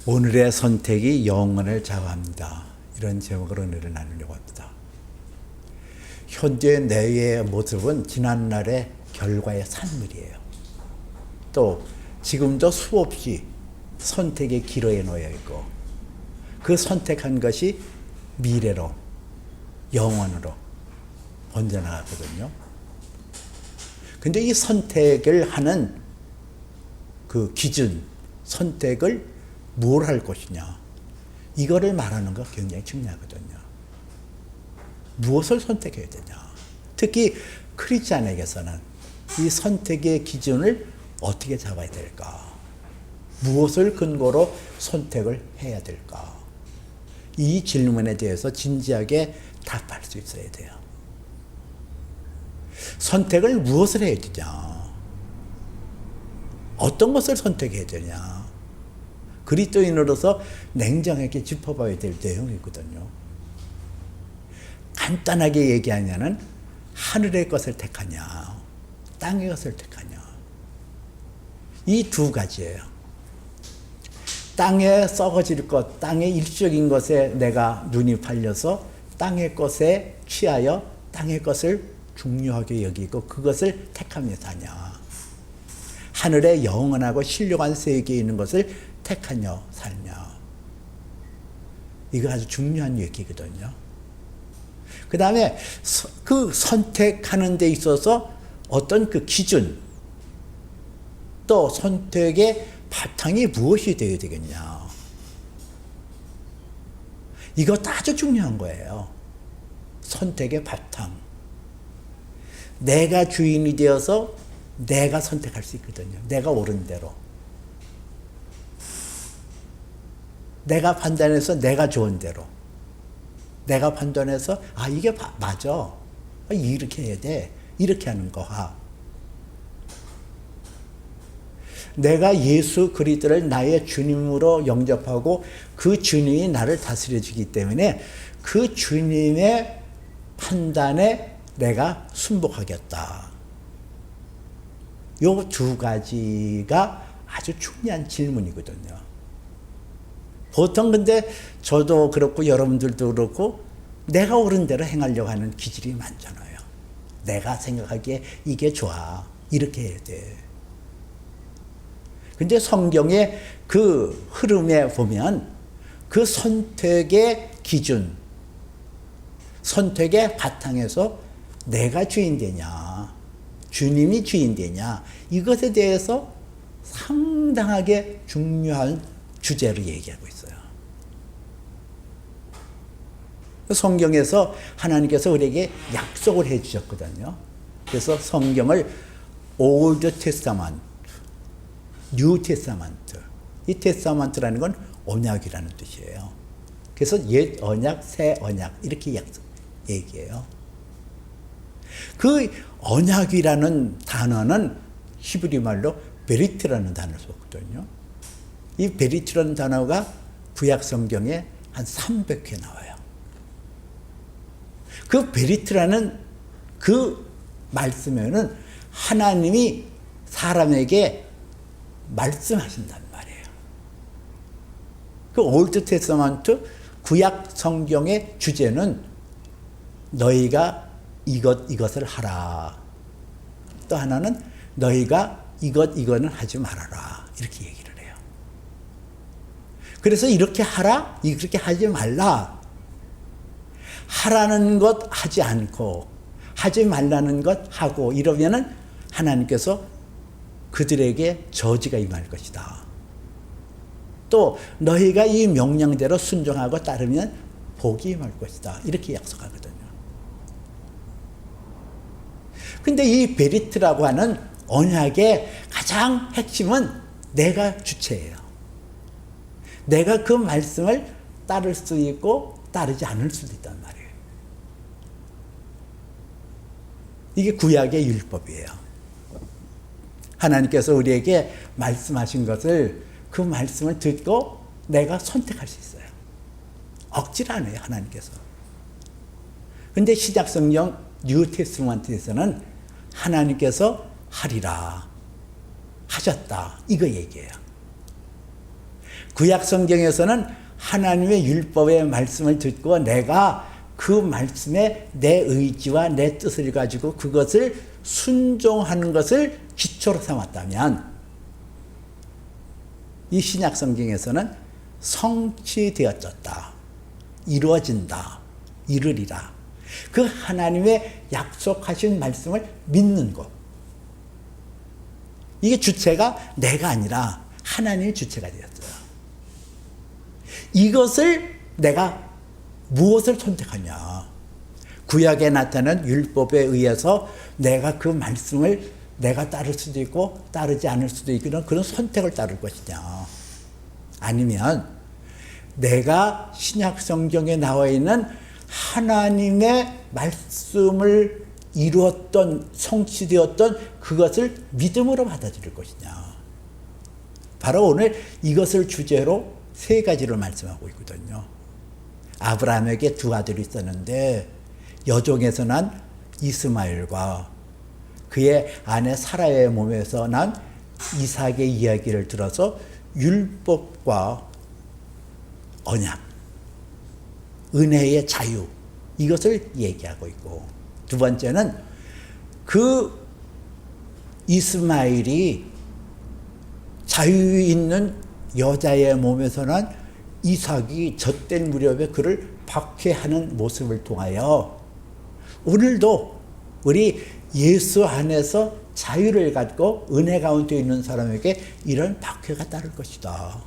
오늘의 선택이 영혼을 좌우합니다. 이런 제목으로 오늘을 나누려고 합니다. 현재 내의 모습은 지난날의 결과의 산물이에요. 또 지금도 수없이 선택의 기로에 놓여 있고 그 선택한 것이 미래로 영원으로 번져나가거든요. 근데 이 선택을 하는 그 기준, 선택을 뭘 할 것이냐, 이거를 말하는 거 굉장히 중요하거든요. 무엇을 선택해야 되냐. 특히 크리스찬에게서는 이 선택의 기준을 어떻게 잡아야 될까? 무엇을 근거로 선택을 해야 될까? 이 질문에 대해서 진지하게 답할 수 있어야 돼요. 선택을 무엇을 해야 되냐? 어떤 것을 선택해야 되냐? 그리스도인으로서 냉정하게 짚어봐야 될 내용이거든요. 간단하게 얘기하면은 하늘의 것을 택하냐, 땅의 것을 택하냐. 이 두 가지예요. 땅에 썩어질 것, 땅의 일시적인 것에 내가 눈이 팔려서 땅의 것에 취하여 땅의 것을 중요하게 여기고 그것을 택하며 사냐. 하늘의 영원하고 신령한 세계에 있는 것을 택하며 살냐. 이거 아주 중요한 얘기거든요. 그 다음에 그 선택하는 데 있어서 어떤 그 기준, 또 선택의 바탕이 무엇이 되어야 되겠냐. 이것도 아주 중요한 거예요. 선택의 바탕. 내가 주인이 되어서 내가 선택할 수 있거든요. 내가 옳은 대로. 내가 판단해서 내가 좋은 대로. 내가 판단해서 이게 맞아. 이렇게 해야 돼. 이렇게 하는 거야. 내가 예수 그리스도를 나의 주님으로 영접하고 그 주님이 나를 다스려 주기 때문에 그 주님의 판단에 내가 순복하겠다. 요 두 가지가 아주 중요한 질문이거든요. 보통 근데 저도 그렇고 여러분들도 그렇고 내가 옳은 대로 행하려고 하는 기질이 많잖아요. 내가 생각하기에 이게 좋아. 이렇게 해야 돼. 근데 성경의 그 흐름에 보면 그 선택의 기준, 선택의 바탕에서 내가 주인 되냐, 주님이 주인 되냐, 이것에 대해서 상당하게 중요한 주제로 얘기하고 있어요. 성경에서 하나님께서 우리에게 약속을 해 주셨거든요. 그래서 성경을 올드 테스타먼트, 뉴 테스타먼트, 이 테스타먼트라는 건 언약이라는 뜻이에요. 그래서 옛 언약, 새 언약 이렇게 얘기해요. 그 언약이라는 단어는 히브리 말로 베리트라는 단어를 썼거든요. 이 베리트라는 단어가 구약 성경에 한 300회 나와요. 그 베리트라는 그 말씀에는 하나님이 사람에게 말씀하신단 말이에요. 그 올드 테스타먼트 구약 성경의 주제는 너희가 이것을 하라. 또 하나는 너희가 이거는 하지 말아라. 이렇게 얘기를 해요. 그래서 이렇게 하라, 이렇게 하지 말라. 하라는 것 하지 않고 하지 말라는 것 하고 이러면은 하나님께서 그들에게 저주가 임할 것이다. 또 너희가 이 명령대로 순종하고 따르면 복이 임할 것이다. 이렇게 약속하거든요. 근데 이 베리트라고 하는 언약의 가장 핵심은 내가 주체예요. 내가 그 말씀을 따를 수 있고 따르지 않을 수도 있단 말이에요. 이게 구약의 율법이에요. 하나님께서 우리에게 말씀하신 것을 그 말씀을 듣고 내가 선택할 수 있어요. 억지로 안 해요, 하나님께서. 근데 시작 성경 뉴 테스트먼트에서는 하나님께서 하리라, 하셨다, 이거 얘기해요. 구약 성경에서는 하나님의 율법의 말씀을 듣고 내가 그 말씀에 내 의지와 내 뜻을 가지고 그것을 순종하는 것을 기초로 삼았다면, 이 신약 성경에서는 성취되어졌다, 이루어진다, 이르리라, 그 하나님의 약속하신 말씀을 믿는 것, 이게 주체가 내가 아니라 하나님의 주체가 되었어요. 이것을 내가 무엇을 선택하냐? 구약에 나타난 율법에 의해서 내가 그 말씀을 내가 따를 수도 있고 따르지 않을 수도 있고 그런 선택을 따를 것이냐? 아니면 내가 신약 성경에 나와 있는 하나님의 말씀을 이루었던, 성취되었던 그것을 믿음으로 받아들일 것이냐? 바로 오늘 이것을 주제로 세 가지를 말씀하고 있거든요. 아브라함에게 두 아들이 있었는데 여종에서 난 이스마엘과 그의 아내 사라의 몸에서 난 이삭의 이야기를 들어서 율법과 언약, 은혜의 자유, 이것을 얘기하고 있고, 두 번째는 그 이스마엘이 자유 있는 여자의 몸에서 난 이삭이 젖된 무렵에 그를 박해하는 모습을 통하여 오늘도 우리 예수 안에서 자유를 갖고 은혜 가운데 있는 사람에게 이런 박해가 따를 것이다.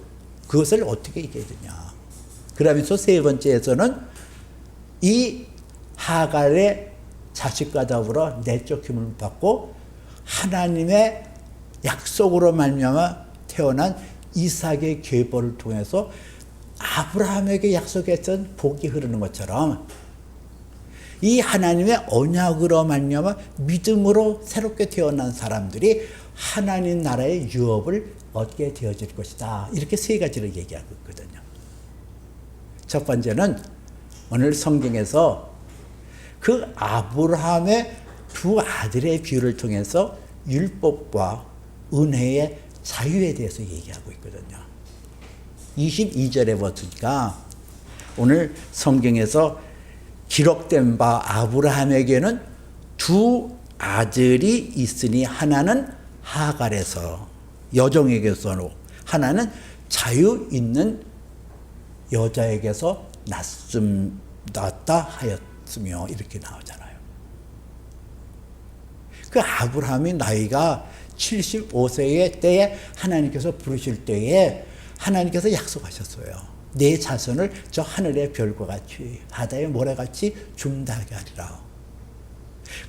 그것을 어떻게 이겨야 되냐? 그러면서 세 번째에서는 이 하갈의 자식과 더불어 내적 힘을 받고 하나님의 약속으로 말미암아 태어난 이삭의 계보를 통해서 아브라함에게 약속했던 복이 흐르는 것처럼 이 하나님의 언약으로 말미암아 믿음으로 새롭게 태어난 사람들이 하나님 나라의 유업을 얻게 되어질 것이다. 이렇게 세 가지를 얘기하고 있거든요. 첫 번째는 오늘 성경에서 그 아브라함의 두 아들의 비유를 통해서 율법과 은혜의 자유에 대해서 얘기하고 있거든요. 22절에 보니까 오늘 성경에서 기록된 바 아브라함에게는 두 아들이 있으니 하나는 하갈에서 여종에게서, 하나는 자유 있는 여자에게서 낳았다 하였으며, 이렇게 나오잖아요. 그 아브라함이 나이가 75세의 때에 하나님께서 부르실 때에 하나님께서 약속하셨어요. 내 자손을 저 하늘의 별과 같이 바다의 모래같이 중다하게 하리라.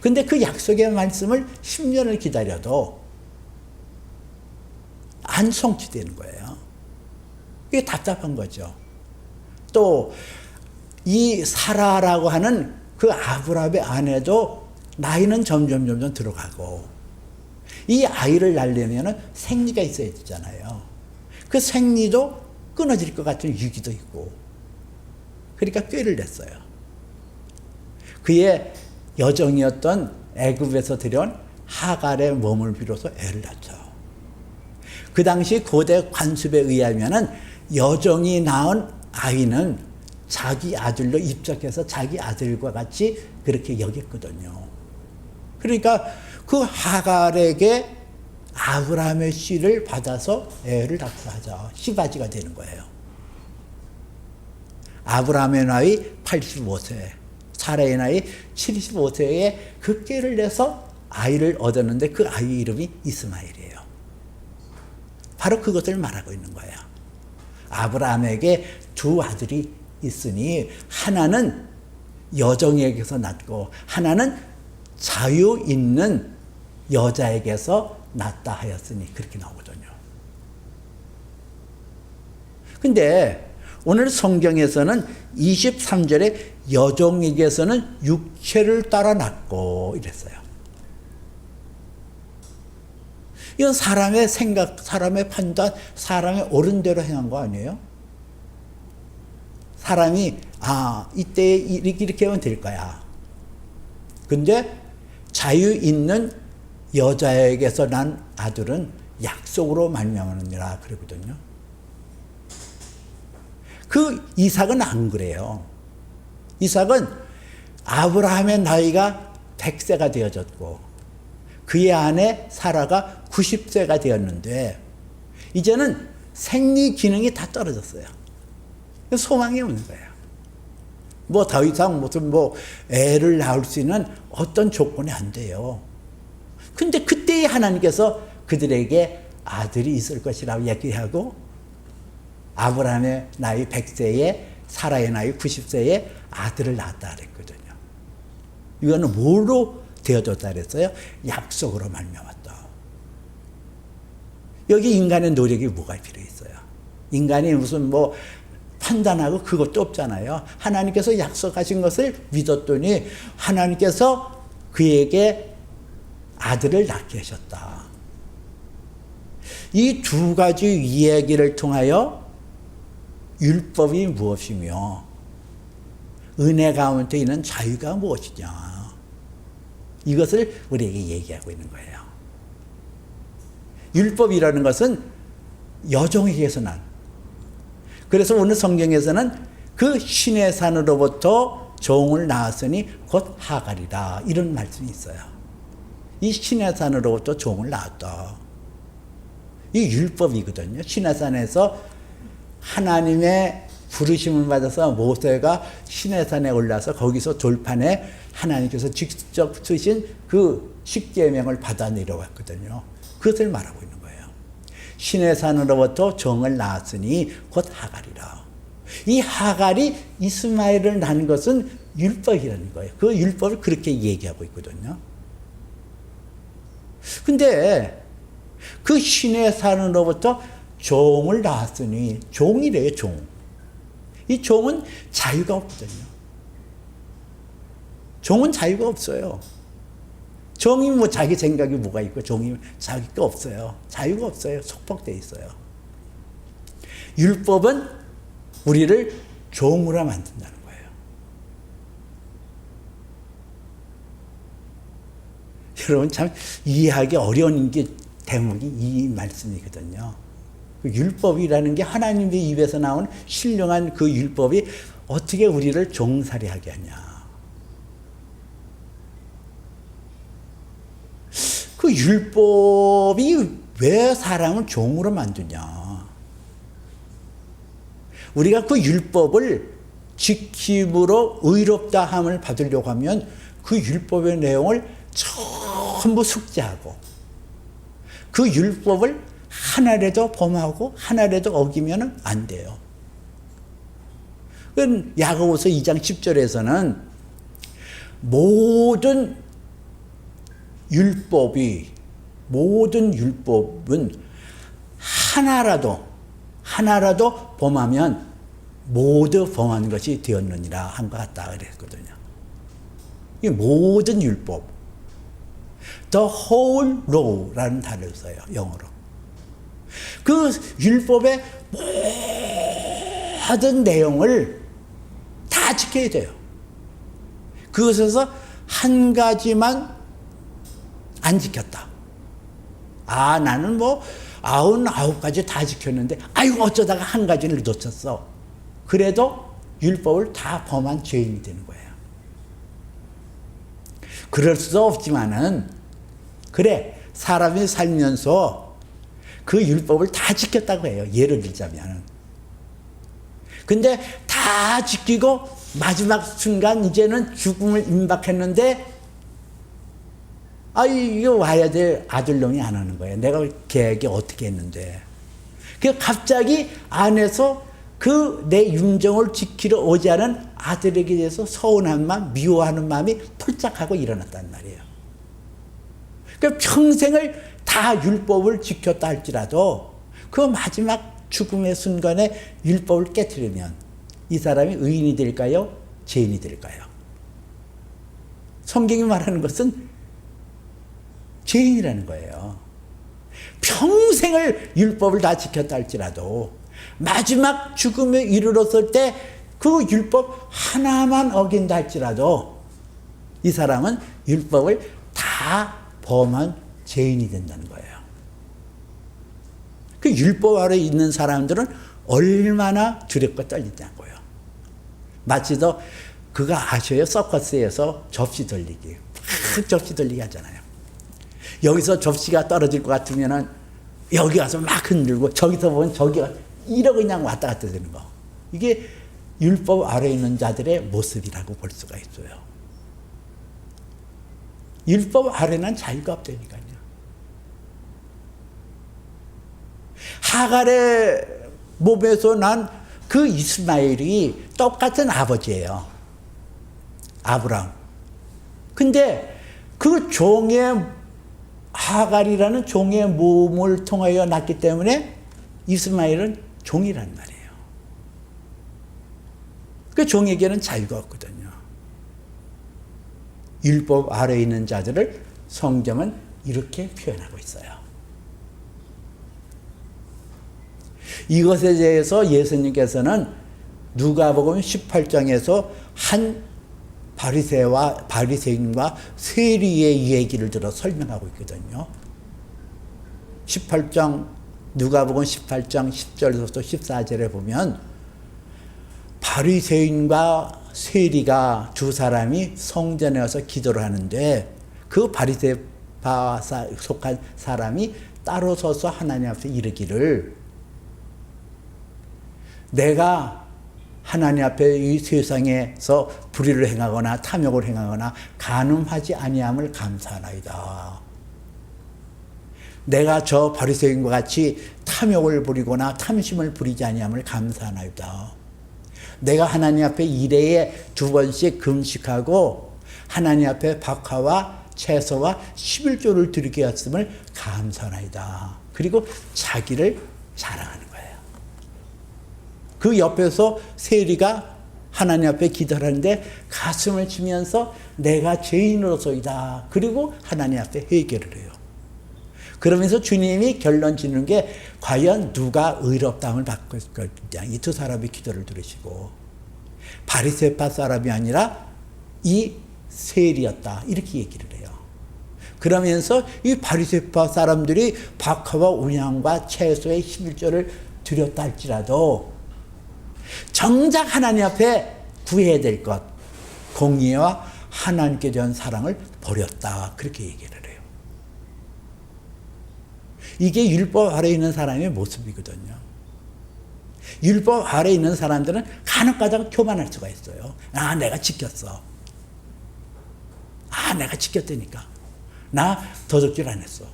근데 그 약속의 말씀을 10년을 기다려도 안 성취되는 거예요. 이게 답답한 거죠. 또 이 사라라고 하는 그 아브라함의 아내도 나이는 점점 들어가고, 이 아이를 낳으려면 생리가 있어야 되잖아요. 그 생리도 끊어질 것 같은 위기도 있고, 그러니까 꾀를 냈어요. 그의 여종이었던 애굽에서 들여온 하갈의 몸을 빌어서 애를 낳죠. 그 당시 고대 관습에 의하면은 여종이 낳은 아이는 자기 아들로 입적해서 자기 아들과 같이 그렇게 여겼거든요. 그러니까 그 하갈에게 아브라함의 씨를 받아서 애를 낳게 하자. 씨바지가 되는 거예요. 아브라함의 나이 85세, 사라의 나이 75세에 그 꾀를 내서 아이를 얻었는데 그 아이 이름이 이스마엘이에요. 바로 그것을 말하고 있는 거예요. 아브라함에게 두 아들이 있으니 하나는 여종에게서 낳고 하나는 자유 있는 여자에게서 낳다 하였으니, 그렇게 나오거든요. 근데 오늘 성경에서는 23절에 여종에게서는 육체를 따라 낳고 이랬어요. 이건 사람의 생각, 사람의 판단, 사람의 옳은 대로 행한 거 아니에요? 사람이 이때 이렇게 하면 될 거야. 근데 자유 있는 여자에게서 난 아들은 약속으로 말미암느니라 그러거든요. 그 이삭은 안 그래요. 이삭은 아브라함의 나이가 100세가 되어졌고 그의 아내 사라가 90세가 되었는데 이제는 생리 기능이 다 떨어졌어요. 소망이 없는 거예요. 뭐 더 이상 무슨 뭐 애를 낳을 수 있는 어떤 조건이 안 돼요. 근데 그때 하나님께서 그들에게 아들이 있을 것이라고 얘기하고 아브라함의 나이 100세에 사라의 나이 90세에 아들을 낳았다 그랬거든요. 이거는 뭐로 되어졌다 그랬어요? 약속으로 말미암았다. 여기 인간의 노력이 뭐가 필요했어요? 인간이 무슨 뭐 판단하고 그것도 없잖아요. 하나님께서 약속하신 것을 믿었더니 하나님께서 그에게 아들을 낳게 하셨다. 이 두 가지 이야기를 통하여 율법이 무엇이며 은혜 가운데 있는 자유가 무엇이냐 이것을 우리에게 얘기하고 있는 거예요. 율법이라는 것은 여종에게서 난, 그래서 오늘 성경에서는 그 신의 산으로부터 종을 낳았으니 곧 하갈이라 이런 말씀이 있어요. 이 신의 산으로부터 종을 낳았다. 이 율법이거든요. 신의 산에서 하나님의 부르심을 받아서 모세가 신의 산에 올라서 거기서 돌판에 하나님께서 직접 쓰신 그 십계명을 받아 내려왔거든요. 그것을 말하고 있는 거예요. 신의 산으로부터 종을 낳았으니 곧 하갈이라. 이 하갈이 이스마엘을 낳은 것은 율법이라는 거예요. 그 율법을 그렇게 얘기하고 있거든요. 근데 그 신의 산으로부터 종을 낳았으니, 종이래요, 종. 이 종은 자유가 없거든요. 종은 자유가 없어요. 종이 뭐 자기 생각이 뭐가 있고 종이 자기가 없어요. 자유가 없어요. 속박되어 있어요. 율법은 우리를 종으로 만든다는 거예요. 여러분 참 이해하기 어려운 게 대목이 이 말씀이거든요. 그 율법이라는 게 하나님의 입에서 나온 신령한 그 율법이 어떻게 우리를 종살이하게 하냐. 그 율법이 왜 사람을 종으로 만드냐. 우리가 그 율법을 지킴으로 의롭다함을 받으려고 하면 그 율법의 내용을 전부 숙지하고 그 율법을 하나라도 범하고 하나라도 어기면 안 돼요. 야고보서 2장 10절에서는 모든 율법은 하나라도 범하면 모두 범한 것이 되었느니라 한 것 같다 그랬거든요. 이 모든 율법, the whole law라는 단어를 써요, 영어로. 그 율법의 모든 내용을 다 지켜야 돼요. 그것에서 한 가지만 안 지켰다. 아, 나는 뭐 99가지 다 지켰는데 아이고 어쩌다가 한 가지를 놓쳤어. 그래도 율법을 다 범한 죄인이 되는 거예요. 그럴 수 없지만은 그래, 사람이 살면서 그 율법을 다 지켰다고 해요. 예를 들자면. 근데 다 지키고 마지막 순간 이제는 죽음을 임박했는데 이거 와야 될 아들놈이 안 하는 거예요. 내가 걔에게 어떻게 했는데. 그 갑자기 안에서 그 내 윤정을 지키러 오지 않은 아들에게 대해서 서운한 마음, 미워하는 마음이 폴짝하고 일어났단 말이에요. 그러니까 평생을 다 율법을 지켰다 할지라도 그 마지막 죽음의 순간에 율법을 깨트리면 이 사람이 의인이 될까요? 죄인이 될까요? 성경이 말하는 것은 죄인이라는 거예요. 평생을 율법을 다 지켰다 할지라도 마지막 죽음에 이르렀을 때 그 율법 하나만 어긴다 할지라도 이 사람은 율법을 다 범한 죄인이 된다는 거예요. 그 율법 아래 있는 사람들은 얼마나 두렵고 떨리냐고요. 마치도 그거 아셔요? 서커스에서 접시 돌리기. 막 접시 돌리기 하잖아요. 여기서 접시가 떨어질 것 같으면은 여기 가서 막 흔들고 저기서 보면 저기가 이러고 그냥 왔다 갔다 되는 거. 이게 율법 아래에 있는 자들의 모습이라고 볼 수가 있어요. 율법 아래는 자유가 없다니까요. 하갈의 몸에서 난 그 이스마엘이 똑같은 아버지예요. 아브람. 근데 그 종의 하갈이라는 종의 몸을 통하여 났기 때문에 이스마엘은 종이란 말이에요. 그 종에게는 자유가 없거든요. 율법 아래에 있는 자들을 성경은 이렇게 표현하고 있어요. 이것에 대해서 예수님께서는 누가복음 18장에서 한 바리새인과 세리의 얘기를 들어 설명하고 있거든요. 18장 누가복음 18장 10절부터 14절에 보면 바리새인과 세리가 두 사람이 성전에 와서 기도를 하는데 그 바리새파 속한 사람이 따로 서서 하나님 앞에 이르기를 내가 하나님 앞에 이 세상에서 불의를 행하거나 탐욕을 행하거나 간음하지 아니함을 감사하나이다. 내가 저 바리새인과 같이 탐욕을 부리거나 탐심을 부리지 아니함을 감사하나이다. 내가 하나님 앞에 일회에 2번씩 금식하고 하나님 앞에 박하와 채소와 11조를 드리게 했음을 감사하나이다. 그리고 자기를 자랑하는 거예요. 그 옆에서 세리가 하나님 앞에 기도를 하는데 가슴을 치면서 내가 죄인으로서이다. 그리고 하나님 앞에 회개를 해요. 그러면서 주님이 결론 짓는 게 과연 누가 의롭다함을 받고 있을 것이냐. 이 두 사람의 기도를 들으시고 바리새파 사람이 아니라 이 세리였다. 이렇게 얘기를 해요. 그러면서 이 바리새파 사람들이 박하와 운양과 채소의 11조를 드렸다 할지라도 정작 하나님 앞에 구해야 될 것, 공의와 하나님께 대한 사랑을 버렸다. 그렇게 얘기를 해요. 이게 율법 아래에 있는 사람의 모습이거든요. 율법 아래에 있는 사람들은 간혹가다가 교만할 수가 있어요. 아, 내가 지켰어. 아, 내가 지켰다니까. 나 도둑질 안 했어.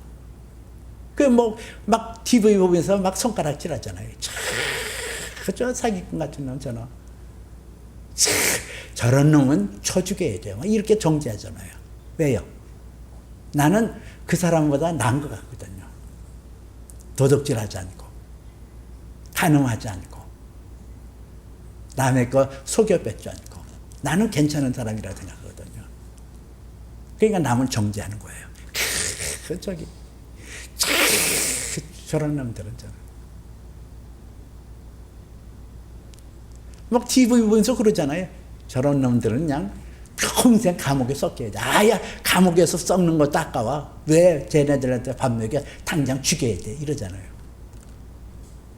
막 TV 보면서 막 손가락질 하잖아요. 저 사기꾼 같은 놈, 저는. 저런 놈은 쳐 죽여야 돼요. 이렇게 정죄하잖아요. 왜요? 나는 그 사람보다 나은 것 같거든요. 도둑질하지 않고, 간음하지 않고, 남의 거 속여 뺏지 않고, 나는 괜찮은 사람이라고 생각하거든요. 그러니까 남을 정죄하는 거예요. 저런 놈들은 저는. 막 TV 보면서 그러잖아요. 저런 놈들은 그냥 평생 감옥에 썩혀야 돼. 아야, 감옥에서 썩는 것도 아까워. 왜 쟤네들한테 밥 먹여? 당장 죽여야 돼. 이러잖아요.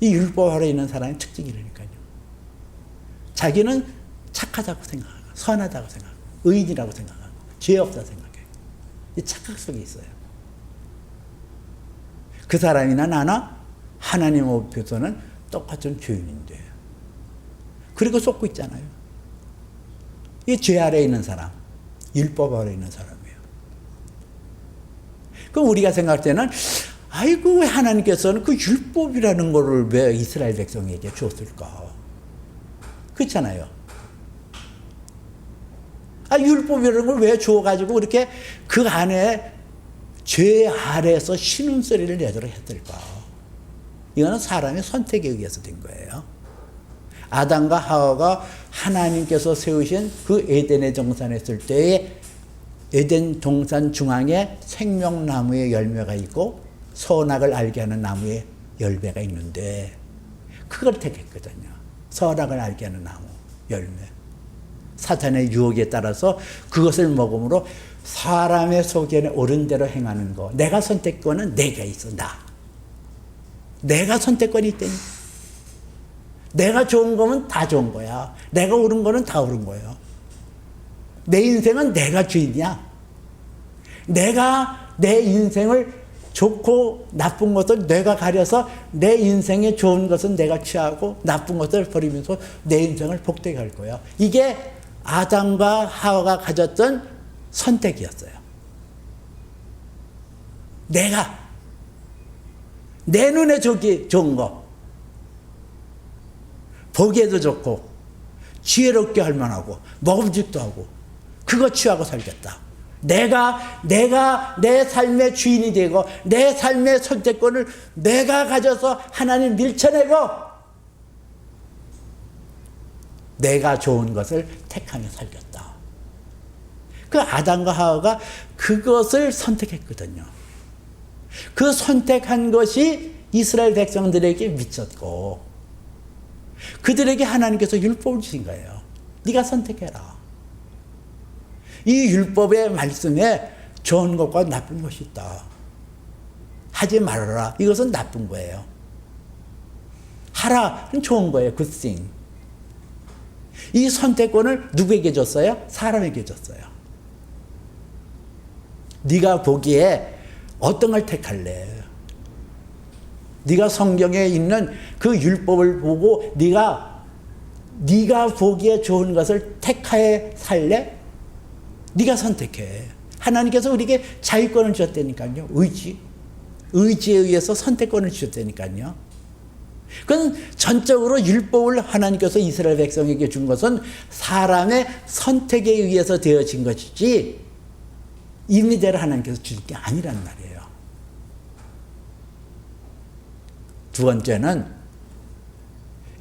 이 율법 아래에 있는 사람의 특징이 이러니까요. 자기는 착하다고 생각하고, 선하다고 생각하고, 의인이라고 생각하고, 죄 없다고 생각해요. 이 착각 속에 있어요. 그 사람이나 나나 하나님 앞에서는 똑같은 죄인인데. 그리고 쏟고 있잖아요. 이 죄 아래에 있는 사람, 율법 아래에 있는 사람이에요. 그럼 우리가 생각할 때는 아이고 왜 하나님께서는 그 율법이라는 거를 왜 이스라엘 백성에게 줬을까? 그렇잖아요. 아, 율법이라는 걸 왜 주어가지고 이렇게 그 안에 죄 아래에서 신음소리를 내도록 했을까? 이거는 사람의 선택에 의해서 된 거예요. 아담과 하와가 하나님께서 세우신 그 에덴의 동산에 있을 때에 에덴 동산 중앙에 생명나무의 열매가 있고 선악을 알게 하는 나무의 열매가 있는데 그걸 택했거든요. 선악을 알게 하는 나무 열매. 사탄의 유혹에 따라서 그것을 먹음으로 사람의 속에는 옳은 대로 행하는 거. 내가 선택권은 내가 있어. 내가 선택권이 있다니. 내가 좋은 거면 다 좋은 거야. 내가 옳은 거는 다 옳은 거예요. 내 인생은 내가 주인이야. 내가 내 인생을 좋고 나쁜 것을 내가 가려서 내 인생에 좋은 것은 내가 취하고 나쁜 것을 버리면서 내 인생을 복되게 할 거야. 이게 아담과 하와가 가졌던 선택이었어요. 내가 내 눈에 좋은 거, 보기에도 좋고 지혜롭게 할 만하고 먹음직도 하고 그거 취하고 살겠다. 내가 내 삶의 주인이 되고 내 삶의 선택권을 내가 가져서 하나님 밀쳐내고 내가 좋은 것을 택하며 살겠다. 그 아담과 하와가 그것을 선택했거든요. 그 선택한 것이 이스라엘 백성들에게 미쳤고 그들에게 하나님께서 율법을 주신 거예요. 네가 선택해라. 이 율법의 말씀에 좋은 것과 나쁜 것이 있다. 하지 말아라. 이것은 나쁜 거예요. 하라. 좋은 거예요. good thing. 이 선택권을 누구에게 줬어요? 사람에게 줬어요. 네가 보기에 어떤 걸 택할래? 네가 성경에 있는 그 율법을 보고 네가 보기에 좋은 것을 택하여 살래? 네가 선택해. 하나님께서 우리에게 자유권을 주셨다니까요. 의지에 의해서 선택권을 주셨다니까요. 그건 전적으로 율법을 하나님께서 이스라엘 백성에게 준 것은 사람의 선택에 의해서 되어진 것이지 임의대로 하나님께서 주신 게 아니란 말이에요. 두 번째는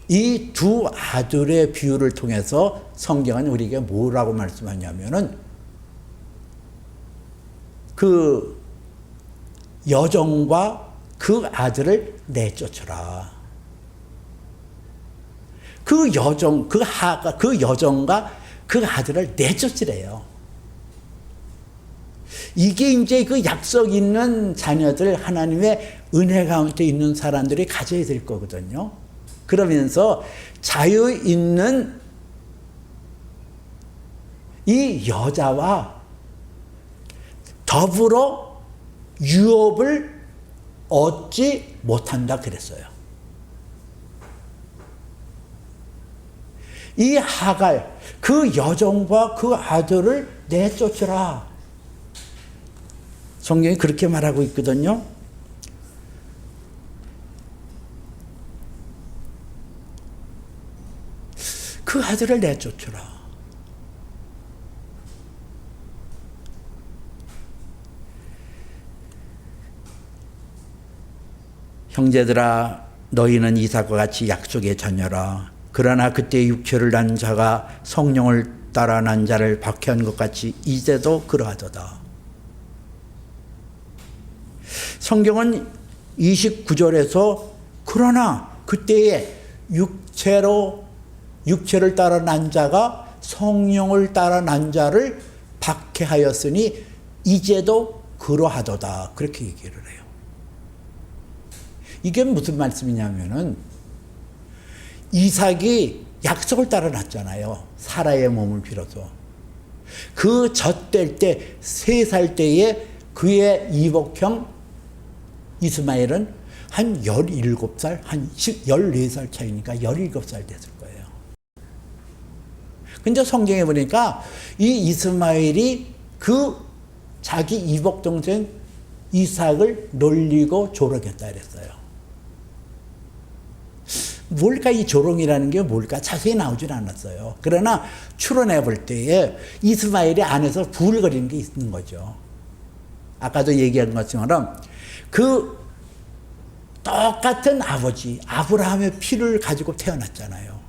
이 두 아들의 비유를 통해서 성경은 우리에게 뭐라고 말씀하냐면은 그 여종과 그 아들을 내쫓으라. 그 여종과 그 아들을 내쫓으래요. 이게 이제 그 약속 있는 자녀들, 하나님의 은혜 가운데 있는 사람들이 가져야 될 거거든요. 그러면서 자유 있는 이 여자와 더불어 유업을 얻지 못한다 그랬어요. 이 하갈, 그 여종과 그 아들을 내쫓으라. 성경이 그렇게 말하고 있거든요. 그 아들을 내쫓으라. 형제들아, 너희는 이삭과 같이 약속의 자녀라. 그러나 그때 육체를 난 자가 성령을 따라 난 자를 박해한 것 같이 이제도 그러하도다. 성경은 29절에서 그러나 그때에 육체를 따라 난 자가 성령을 따라 난 자를 박해하였으니 이제도 그러하도다. 그렇게 얘기를 해요. 이게 무슨 말씀이냐면은 이삭이 약속을 따라 났잖아요. 사라의 몸을 빌어서. 그 젖될 때 3살 때에 그의 이복형 이스마엘은 한 17살, 한 14살 차이니까 17살 됐을 거예요. 근데 성경에 보니까 이 이스마엘이 그 자기 이복동생 이삭을 놀리고 조롱했다 그랬어요. 뭘까 이 조롱이라는 게 뭘까 자세히 나오질 않았어요. 그러나 추론해 볼 때에 이스마엘이 안에서 부글거리는 게 있는 거죠. 아까도 얘기한 것처럼 그 똑같은 아버지 아브라함의 피를 가지고 태어났잖아요.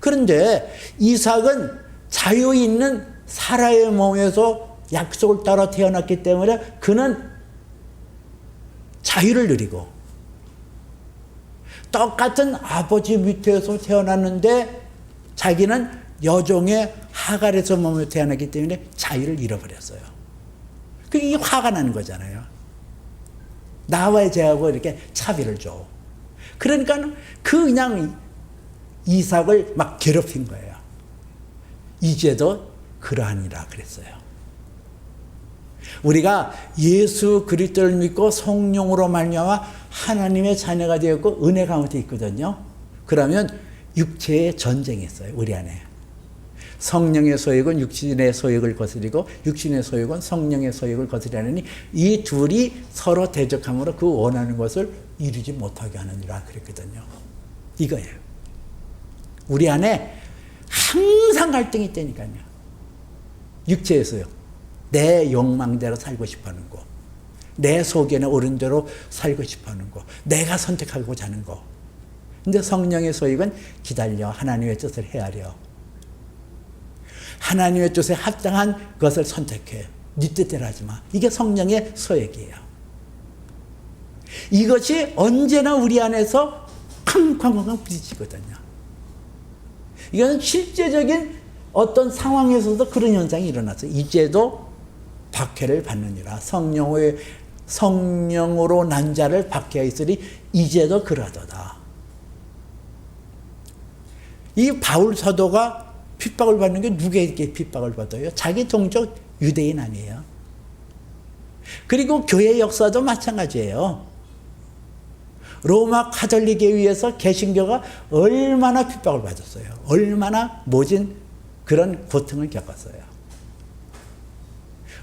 그런데 이삭은 자유 있는 사라의 몸에서 약속을 따라 태어났기 때문에 그는 자유를 누리고 똑같은 아버지 밑에서 태어났는데 자기는 여종의 하갈에서 몸에 태어났기 때문에 자유를 잃어버렸어요. 그게 화가 나는 거잖아요. 나와의 죄하고 이렇게 차별을 줘. 그러니까 그냥 이삭을 막 괴롭힌 거예요. 이제도 그러하니라 그랬어요. 우리가 예수 그리스도를 믿고 성령으로 말미암아 하나님의 자녀가 되었고 은혜 가운데 있거든요. 그러면 육체의 전쟁이 있어요. 우리 안에. 성령의 소욕은 육신의 소욕을 거스리고 육신의 소욕은 성령의 소욕을 거스리하느니 이 둘이 서로 대적함으로 그 원하는 것을 이루지 못하게 하느니라 그랬거든요. 이거예요. 우리 안에 항상 갈등이 있다니까요. 육체에서요. 내 욕망대로 살고 싶어하는 거, 내 속에는 옳은 대로 살고 싶어하는 거, 내가 선택하고자 하는 거. 근데 성령의 소욕은 기다려. 하나님의 뜻을 헤아려. 하나님의 뜻에 합당한 것을 선택해. 네 뜻대로 하지 마. 이게 성령의 소욕이에요. 이것이 언제나 우리 안에서 쾅쾅쾅 부딪히거든요. 이건 실제적인 어떤 상황에서도 그런 현상이 일어났어요. 이제도 박해를 받느니라. 성령으로 난 자를 박해하였으니 이제도 그러하도다. 이 바울 사도가 핍박을 받는 게 누구에게 핍박을 받아요? 자기 동족 유대인 아니에요. 그리고 교회 역사도 마찬가지예요. 로마 가톨릭에 의해서 개신교가 얼마나 핍박을 받았어요. 얼마나 모진 그런 고통을 겪었어요.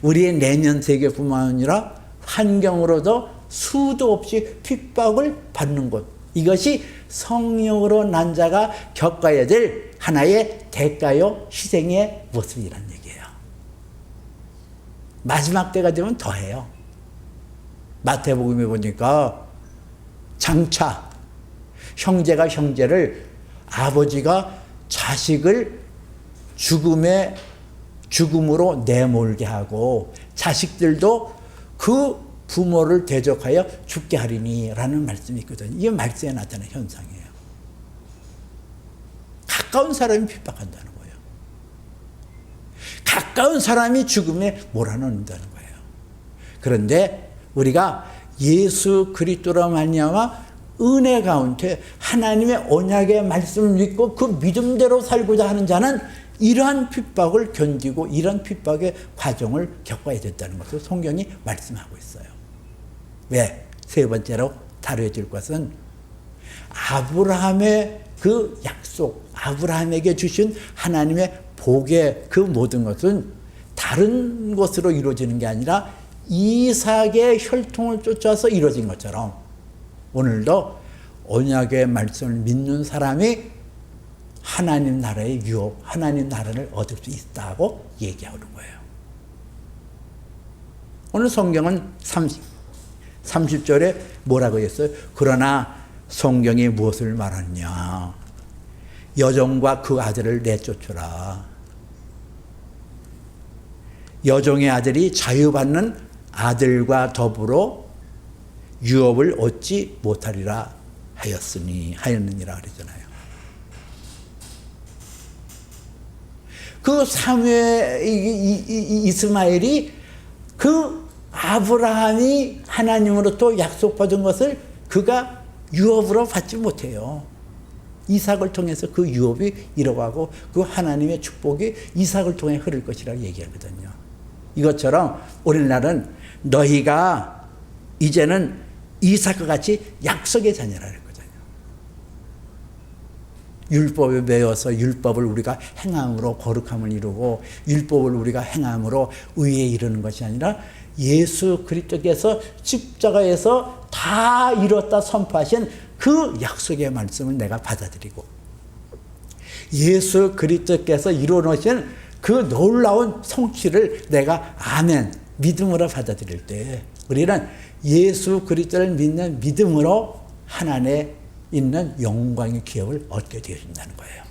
우리의 내면 세계뿐만 아니라 환경으로도 수도 없이 핍박을 받는 것. 이것이 성령으로 난 자가 겪어야 될 하나의 대가요 희생의 모습이란 얘기예요. 마지막 때가 되면 더해요. 마태복음에 보니까 장차 형제가 형제를, 아버지가 자식을 죽음으로 내몰게 하고 자식들도 그 부모를 대적하여 죽게 하리니 라는 말씀이 있거든요. 이게 말씀에 나타나는 현상이에요. 가까운 사람이 핍박한다는 거예요. 가까운 사람이 죽음에 몰아넣는다는 거예요. 그런데 우리가 예수 그리스도로 말미암아 은혜 가운데 하나님의 언약의 말씀을 믿고 그 믿음대로 살고자 하는 자는 이러한 핍박을 견디고 이런 핍박의 과정을 겪어야 된다는 것을 성경이 말씀하고 있어요. 왜? 세 번째로 다뤄질 것은 아브라함의 그 약속, 아브라함에게 주신 하나님의 복의 그 모든 것은 다른 것으로 이루어지는 게 아니라 이삭의 혈통을 쫓아서 이루어진 것처럼 오늘도 언약의 말씀을 믿는 사람이 하나님 나라의 유업, 하나님 나라를 얻을 수 있다고 얘기하는 거예요. 오늘 성경은 30절에 뭐라고 했어요? 그러나 성경이 무엇을 말하느냐? 여종과 그 아들을 내쫓으라. 여종의 아들이 자유받는 아들과 더불어 유업을 얻지 못하리라 하였느니라 그러잖아요. 그 이스마엘이 그 아브라함이 하나님으로부터 약속받은 것을 그가 유업으로 받지 못해요. 이삭을 통해서 그 유업이 이뤄가고 그 하나님의 축복이 이삭을 통해 흐를 것이라고 얘기하거든요. 이것처럼 오늘날은 너희가 이제는 이삭과 같이 약속의 자녀라 그랬거든요. 율법에 매여서 율법을 우리가 행함으로 거룩함을 이루고 율법을 우리가 행함으로 의에 이르는 것이 아니라 예수 그리스도께서 십자가에서 다 이뤘다 선포하신 그 약속의 말씀을 내가 받아들이고 예수 그리스도께서 이루어놓으신 그 놀라운 성취를 내가 아멘, 믿음으로 받아들일 때 우리는 예수 그리스도를 믿는 믿음으로 하나님에 있는 영광의 기업을 얻게 되어진다는 거예요.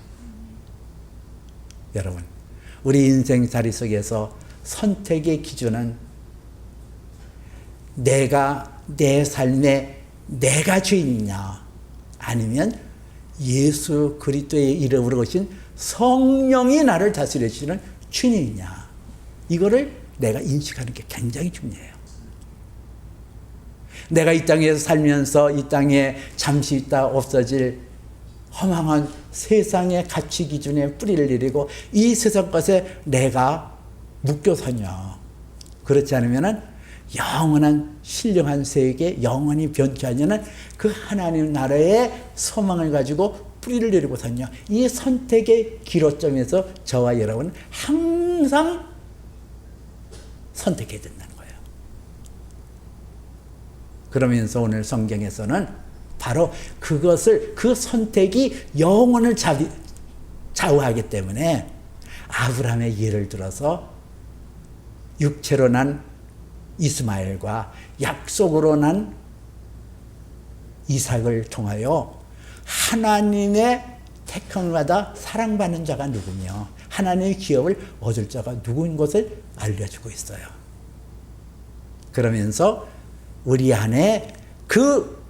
여러분, 우리 인생살이 속에서 선택의 기준은 내가 내 삶에 내가 주인이냐 아니면 예수 그리스도의 이름으로 오신 성령이 나를 다스려 주시는 주님이냐, 이거를 내가 인식하는 게 굉장히 중요해요. 내가 이 땅에서 살면서 이 땅에 잠시 있다 없어질 허망한 세상의 가치 기준에 뿌리를 내리고 이 세상 것에 내가 묶여 사냐. 그렇지 않으면은 영원한 신령한 세계, 영원히 변치 않는 그 하나님 나라의 소망을 가지고 뿌리를 내리고 사냐. 이 선택의 기로점에서 저와 여러분은 항상 선택해야 된다는 거예요. 그러면서 오늘 성경에서는 바로 그것을, 그 선택이 영혼을 좌우하기 때문에 아브라함의 예를 들어서 육체로 난 이스마엘과 약속으로 난 이삭을 통하여 하나님의 택함을 받아 사랑받는 자가 누구며 하나님의 기업을 얻을 자가 누구인 것을 알려주고 있어요. 그러면서 우리 안에 그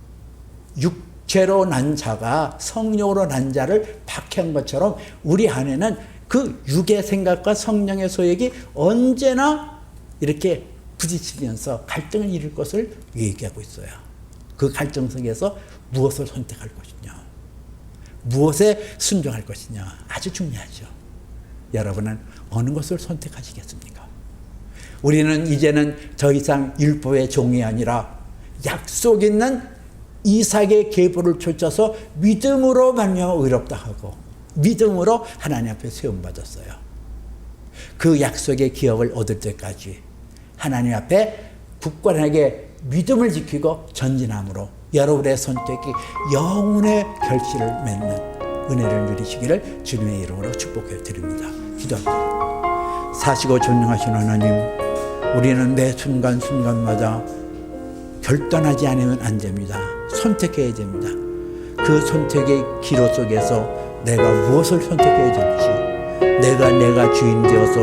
육체로 난 자가 성령으로 난 자를 박해한 것처럼 우리 안에는 그 육의 생각과 성령의 소욕이 언제나 이렇게 부딪히면서 갈등을 이룰 것을 얘기하고 있어요. 그 갈등 속에서 무엇을 선택할 것이냐, 무엇에 순종할 것이냐 아주 중요하죠. 여러분은 어느 것을 선택하시겠습니까? 우리는 이제는 더 이상 율법의 종이 아니라 약속 있는 이삭의 계보를 쫓아서 믿음으로 말미암아 의롭다 하고 믿음으로 하나님 앞에 세움받았어요. 그 약속의 기업을 얻을 때까지 하나님 앞에 굳건하게 믿음을 지키고 전진함으로 여러분의 선택이 영혼의 결실을 맺는 은혜를 누리시기를 주님의 이름으로 축복해 드립니다. 기도합니다. 사시고 존경하신 하나님, 우리는 매 순간순간마다 결단하지 않으면 안 됩니다. 선택해야 됩니다. 그 선택의 기로 속에서 내가 무엇을 선택해야 될지, 내가 주인 되어서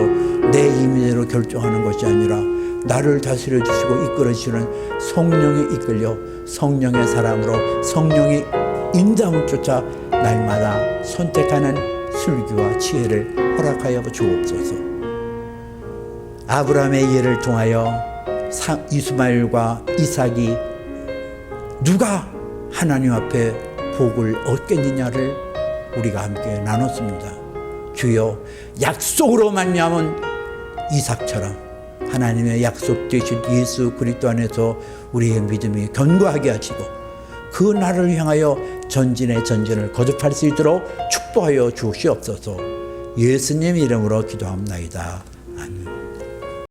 내 임의대로 결정하는 것이 아니라 나를 다스려 주시고 이끌어 주시는 성령에 이끌려 성령의 사랑으로 성령의 인도함을 쫓아 날마다 선택하는 슬기와 지혜를 허락하여 주옵소서. 아브라함의 예를 통하여 이스마엘과 이삭이 누가 하나님 앞에 복을 얻겠느냐를 우리가 함께 나눴습니다. 주여, 약속으로 말미암은 이삭처럼 하나님의 약속 되신 예수 그리스도 안에서 우리의 믿음이 견고하게 하시고 그 날을 향하여 전진의 전진을 거듭할 수 있도록 축복하여 주시옵소서. 예수님 이름으로 기도합나이다. 아멘.